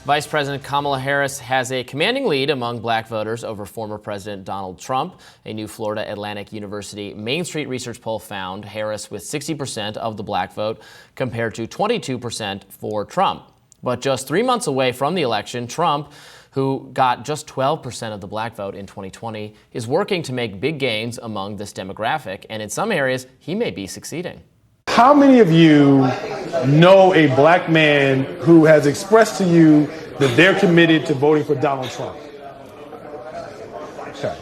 Vice President Kamala Harris has a commanding lead among black voters over former President Donald Trump. A new Florida Atlantic University Main Street research poll found Harris with 60% of the black vote compared to 22% for Trump. But just 3 months away from the election, Trump, who got just 12% of the black vote in 2020, is working to make big gains among this demographic, and in some areas, he may be succeeding. How many of you know a black man who has expressed to you that they're committed to voting for Donald Trump? Okay.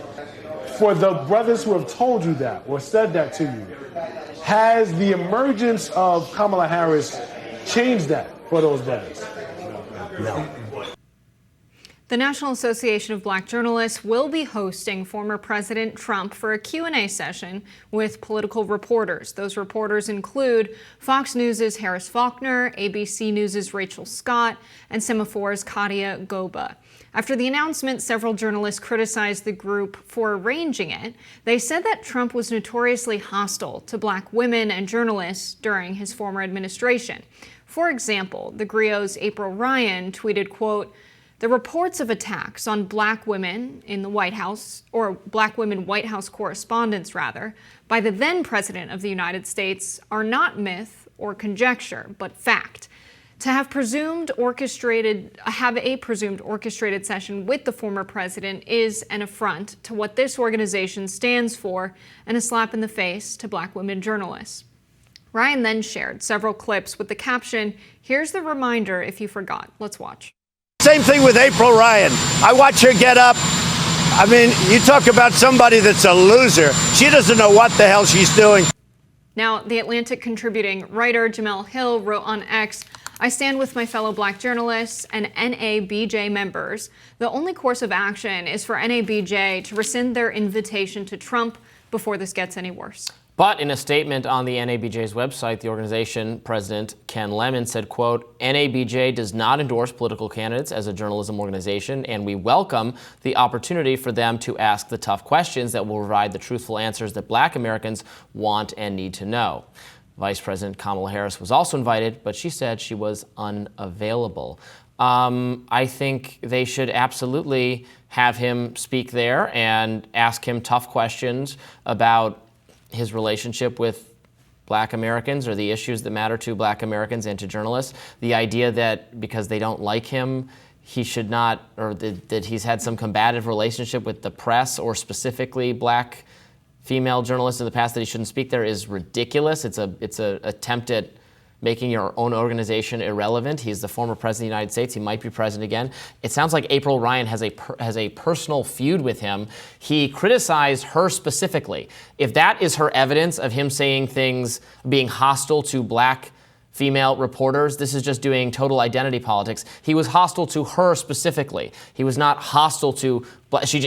For the brothers who have told you that or said that to you, has the emergence of Kamala Harris changed that for those brothers? No. The National Association of Black Journalists will be hosting former President Trump for a Q&A session with political reporters. Those reporters include Fox News' Harris Faulkner, ABC News' Rachel Scott, and Semaphor's Katia Goba. After the announcement, several journalists criticized the group for arranging it. They said that Trump was notoriously hostile to black women and journalists during his former administration. For example, the Grio's April Ryan tweeted, quote, "The reports of attacks on black women in the White House, or black women White House correspondents rather, by the then President of the United States are not myth or conjecture, but fact. To have a presumed orchestrated session with the former president is an affront to what this organization stands for and a slap in the face to black women journalists." Ryan then shared several clips with the caption, "Here's the reminder if you forgot." Let's watch. Same thing with April Ryan. I watch her get up. I mean, you talk about somebody that's a loser. She doesn't know what the hell she's doing. Now, The Atlantic contributing writer Jemele Hill wrote on X, "I stand with my fellow black journalists and NABJ members. The only course of action is for NABJ to rescind their invitation to Trump before this gets any worse." But in a statement on the NABJ's website, the organization president, Ken Lemon, said, quote, "NABJ does not endorse political candidates as a journalism organization, and we welcome the opportunity for them to ask the tough questions that will provide the truthful answers that black Americans want and need to know." Vice President Kamala Harris was also invited, but she said she was unavailable. I think they should absolutely have him speak there and ask him tough questions about his relationship with black Americans or the issues that matter to black Americans and to journalists. The idea that because they don't like him, he should not, or that he's had some combative relationship with the press or specifically black female journalists in the past that he shouldn't speak there is ridiculous. It's a attempt at making your own organization irrelevant. He's the former president of the United States. He might be president again. It sounds like April Ryan has a personal feud with him. He criticized her specifically. If that is her evidence of him saying things, being hostile to black female reporters, this is just doing total identity politics. He was hostile to her specifically. He was not hostile to,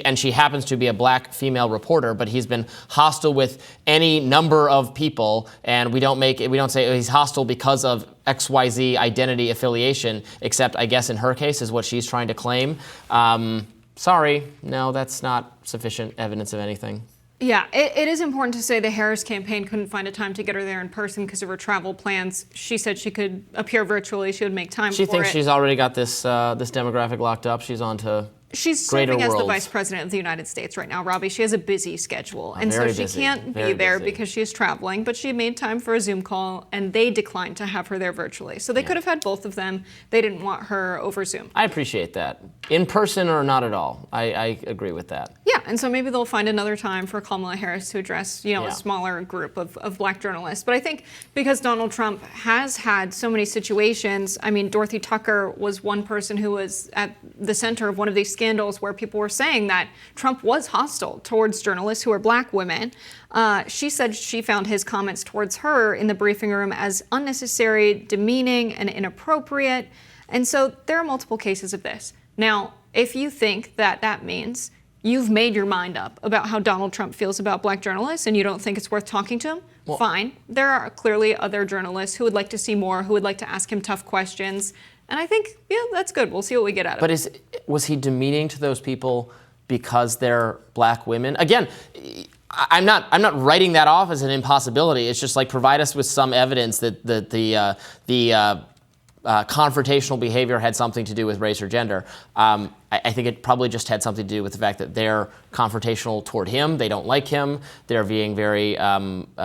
and she happens to be a black female reporter, but he's been hostile with any number of people, and we don't say he's hostile because of XYZ identity affiliation, except I guess in her case is what she's trying to claim. Sorry, no, that's not sufficient evidence of anything. Yeah, it is important to say the Harris campaign couldn't find a time to get her there in person because of her travel plans. She said she could appear virtually. She would make time for it. She thinks she's already got this demographic locked up. She's on to She's serving as the Vice President of the United States right now, Robbie. She has a busy schedule, and so she can't be there because she is traveling, but she made time for a Zoom call, and they declined to have her there virtually. So they could have had both of them. They didn't want her over Zoom. I appreciate that. In person or not at all. I agree with that. Yeah, and so maybe they'll find another time for Kamala Harris to address, a smaller group of black journalists. But I think because Donald Trump has had so many situations, I mean, Dorothy Tucker was one person who was at the center of one of these scandals where people were saying that Trump was hostile towards journalists who are black women. She said she found his comments towards her in the briefing room as unnecessary, demeaning, and inappropriate. And so there are multiple cases of this. Now, if you think that that means you've made your mind up about how Donald Trump feels about black journalists and you don't think it's worth talking to him, fine. There are clearly other journalists who would like to see more, who would like to ask him tough questions. And I think, that's good. We'll see what we get out of it. But was he demeaning to those people because they're black women? Again, I'm not writing that off as an impossibility. It's just like provide us with some evidence that the confrontational behavior had something to do with race or gender. I think it probably just had something to do with the fact that they're confrontational toward him. They don't like him. They're being very asking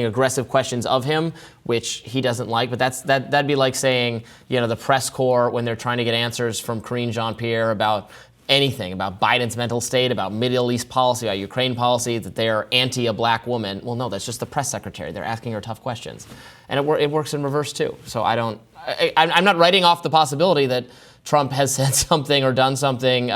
aggressive questions of him, which he doesn't like. But that'd be like saying, the press corps, when they're trying to get answers from Karine Jean-Pierre about anything, about Biden's mental state, about Middle East policy, about Ukraine policy, that they're anti a black woman. Well, no, that's just the press secretary. They're asking her tough questions. And it works in reverse, too. So I'm not writing off the possibility that Trump has said something or done something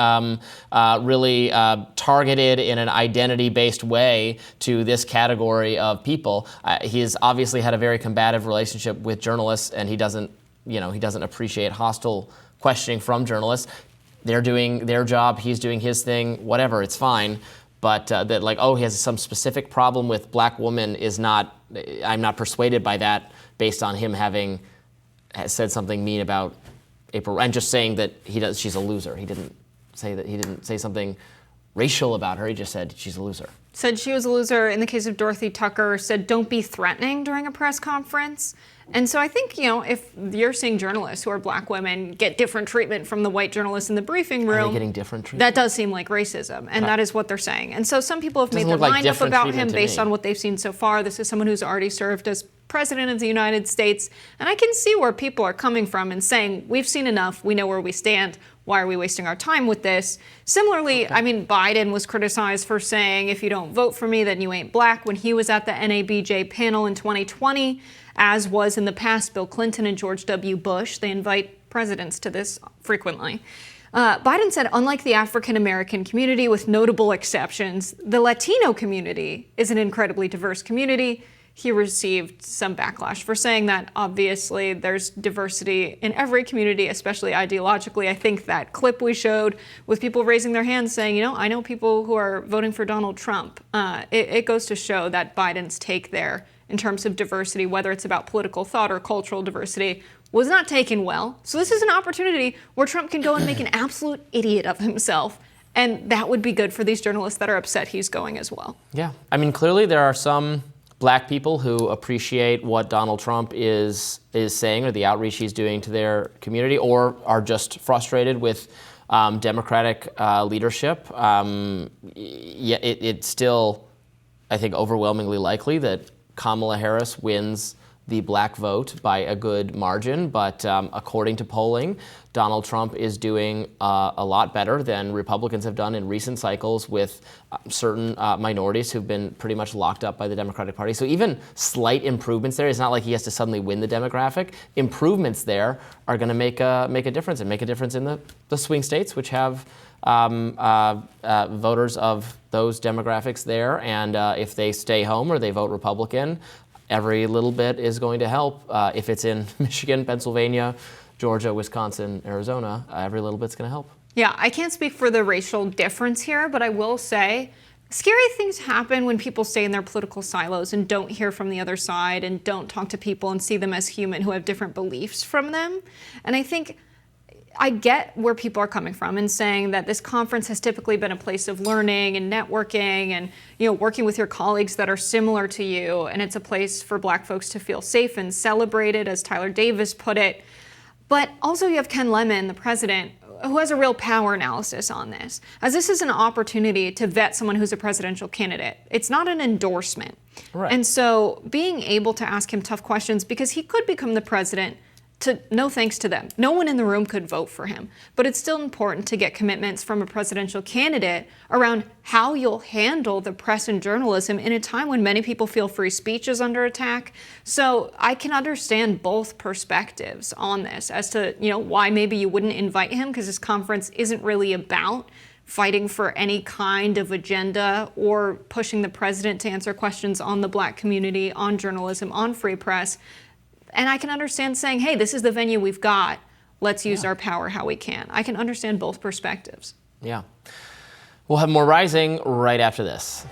really targeted in an identity-based way to this category of people. He has obviously had a very combative relationship with journalists, and he doesn't appreciate hostile questioning from journalists. They're doing their job, he's doing his thing, whatever, it's fine. But he has some specific problem with black women I'm not persuaded by that based on him having said something mean about April, and just saying that she's a loser. He didn't say something racial about her, he just said she's a loser. Said she was a loser. In the case of Dorothy Tucker, said don't be threatening during a press conference. And so I think, if you're seeing journalists who are black women get different treatment from the white journalists in the briefing room, are they getting different treatment? That does seem like racism, and that is what they're saying. And so some people have made their mind up about him based on what they've seen so far. This is someone who's already served as president of the United States, and I can see where people are coming from and saying, we've seen enough, we know where we stand, why are we wasting our time with this? Similarly, Biden was criticized for saying, if you don't vote for me, then you ain't black, when he was at the NABJ panel in 2020, as was in the past Bill Clinton and George W. Bush. They invite presidents to this frequently. Biden said, unlike the African-American community, with notable exceptions, the Latino community is an incredibly diverse community. He received some backlash for saying that. Obviously, there's diversity in every community, especially ideologically. I think that clip we showed with people raising their hands saying, I know people who are voting for Donald Trump. It goes to show that Biden's take there in terms of diversity, whether it's about political thought or cultural diversity, was not taken well. So this is an opportunity where Trump can go and make an absolute idiot of himself. And that would be good for these journalists that are upset he's going as well. Yeah. Clearly there are some black people who appreciate what Donald Trump is saying or the outreach he's doing to their community, or are just frustrated with Democratic leadership. It's still, I think, overwhelmingly likely that Kamala Harris wins the black vote by a good margin, but according to polling, Donald Trump is doing a lot better than Republicans have done in recent cycles with certain minorities who've been pretty much locked up by the Democratic Party. So even slight improvements there, it's not like he has to suddenly win the demographic. Improvements there are going to make a difference, and make a difference in the swing states, which have voters of those demographics there. And if they stay home or they vote Republican, every little bit is going to help. If it's in Michigan, Pennsylvania, Georgia, Wisconsin, Arizona, every little bit's going to help. Yeah, I can't speak for the racial difference here, but I will say scary things happen when people stay in their political silos and don't hear from the other side and don't talk to people and see them as human who have different beliefs from them. And I think I get where people are coming from and saying that this conference has typically been a place of learning and networking and, working with your colleagues that are similar to you. And it's a place for black folks to feel safe and celebrated, as Tyler Davis put it. But also you have Ken Lemon, the president, who has a real power analysis on this, as this is an opportunity to vet someone who's a presidential candidate. It's not an endorsement. Right. And so being able to ask him tough questions, because he could become the president, no thanks to them. No one in the room could vote for him. But it's still important to get commitments from a presidential candidate around how you'll handle the press and journalism in a time when many people feel free speech is under attack. So I can understand both perspectives on this as to, why maybe you wouldn't invite him, because this conference isn't really about fighting for any kind of agenda or pushing the president to answer questions on the black community, on journalism, on free press. And I can understand saying, hey, this is the venue we've got. Let's use our power how we can. I can understand both perspectives. Yeah. We'll have more Rising right after this.